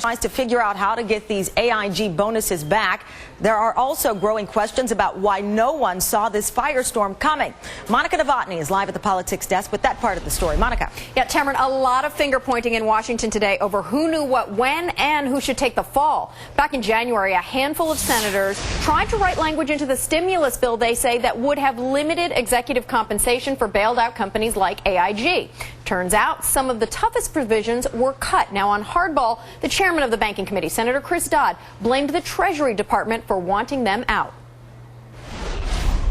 Tries to figure out how to get these AIG bonuses back. There are also growing questions about why no one saw this firestorm coming. Monica Novotny is live at the politics desk with that part of the story. Monica. Yeah, Tamron, a lot of finger pointing in Washington today over who knew what when and who should take the fall. Back in January, a handful of senators tried to write language into the stimulus bill, they say, that would have limited executive compensation for bailed out companies like AIG. Turns out some of the toughest provisions were cut. Now on hardball, the chairman of the Banking Committee, Senator Chris Dodd, blamed the Treasury Department for wanting them out.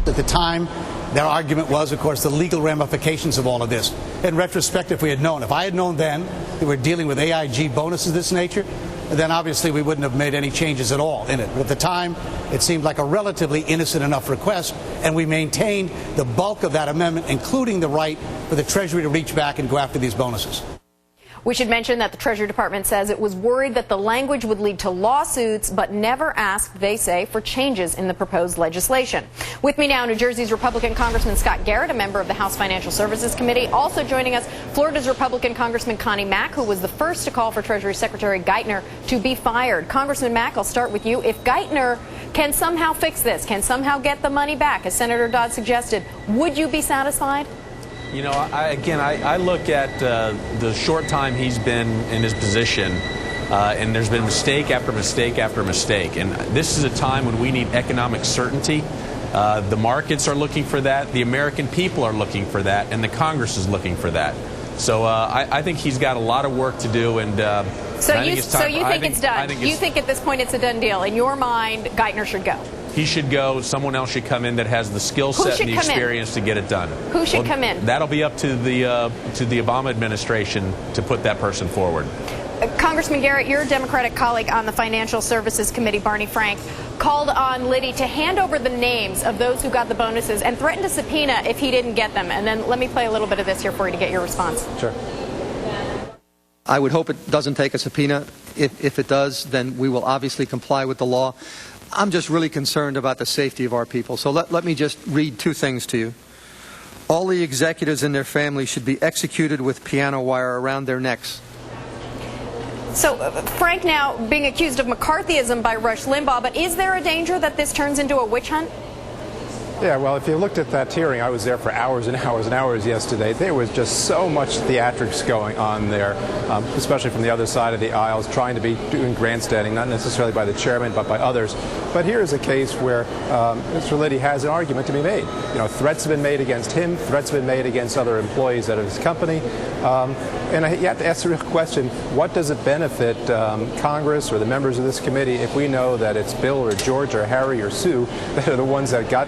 At the time, their argument was, of course, the legal ramifications of all of this. In retrospect, if I had known then that we're dealing with AIG bonuses of this nature, then obviously we wouldn't have made any changes at all in it. But at the time, it seemed like a relatively innocent enough request, and we maintained the bulk of that amendment, including the right for the Treasury to reach back and go after these bonuses. We should mention that the Treasury Department says it was worried that the language would lead to lawsuits, but never asked, they say, for changes in the proposed legislation. With me now, New Jersey's Republican Congressman Scott Garrett, a member of the House Financial Services Committee. Also joining us, Florida's Republican Congressman Connie Mack, who was the first to call for Treasury Secretary Geithner to be fired. Congressman Mack, I'll start with you. If Geithner can somehow fix this, can somehow get the money back, as Senator Dodd suggested, would you be satisfied? You know, I look at the short time he's been in his position, and there's been mistake after mistake after mistake. And this is a time when we need economic certainty. The markets are looking for that, the American people are looking for that, and the Congress is looking for that. So I think he's got a lot of work to do. And so you think it's done? You think at this point it's a done deal? In your mind, Geithner should go? He should go. Someone else should come in that has the skill set and the experience to get it done. Who should come in? That'll be up to the Obama administration to put that person forward. Congressman Garrett, your Democratic colleague on the Financial Services Committee, Barney Frank, called on Liddy to hand over the names of those who got the bonuses and threatened to subpoena if he didn't get them. And then let me play a little bit of this here for you to get your response. Sure. I would hope it doesn't take a subpoena. If it does, then we will obviously comply with the law. I'm just really concerned about the safety of our people. So let me just read two things to you. All the executives and their families should be executed with piano wire around their necks. So Frank now being accused of McCarthyism by Rush Limbaugh, but is there a danger that this turns into a witch hunt? Yeah, well, if you looked at that hearing, I was there for hours and hours and hours yesterday. There was just so much theatrics going on there, especially from the other side of the aisles, trying to be doing grandstanding, not necessarily by the chairman, but by others. But here is a case where Mr. Liddy has an argument to be made. You know, threats have been made against him, threats have been made against other employees at his company. And you have to ask the real question, what does it benefit Congress or the members of this committee if we know that it's Bill or George or Harry or Sue that are the ones that got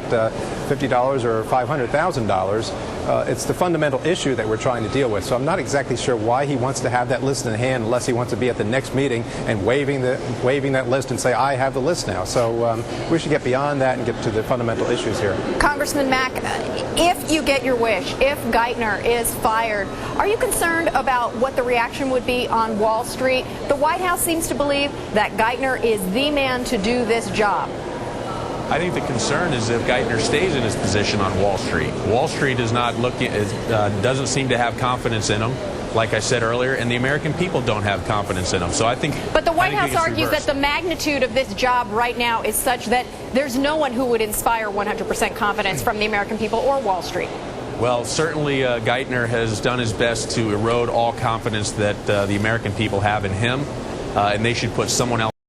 $50 or $500,000. It's the fundamental issue that we're trying to deal with. So I'm not exactly sure why he wants to have that list in hand unless he wants to be at the next meeting and waving that list and say, I have the list now. So we should get beyond that and get to the fundamental issues here. Congressman Mack, if you get your wish, if Geithner is fired, are you concerned about what the reaction would be on Wall Street? The White House seems to believe that Geithner is the man to do this job. I think the concern is if Geithner stays in his position on Wall Street. Wall Street is not looking, doesn't seem to have confidence in him, like I said earlier, and the American people don't have confidence in him. So I think. But the White House argues that the magnitude of this job right now is such that there's no one who would inspire 100% confidence from the American people or Wall Street. Well, certainly Geithner has done his best to erode all confidence that the American people have in him, and they should put someone else.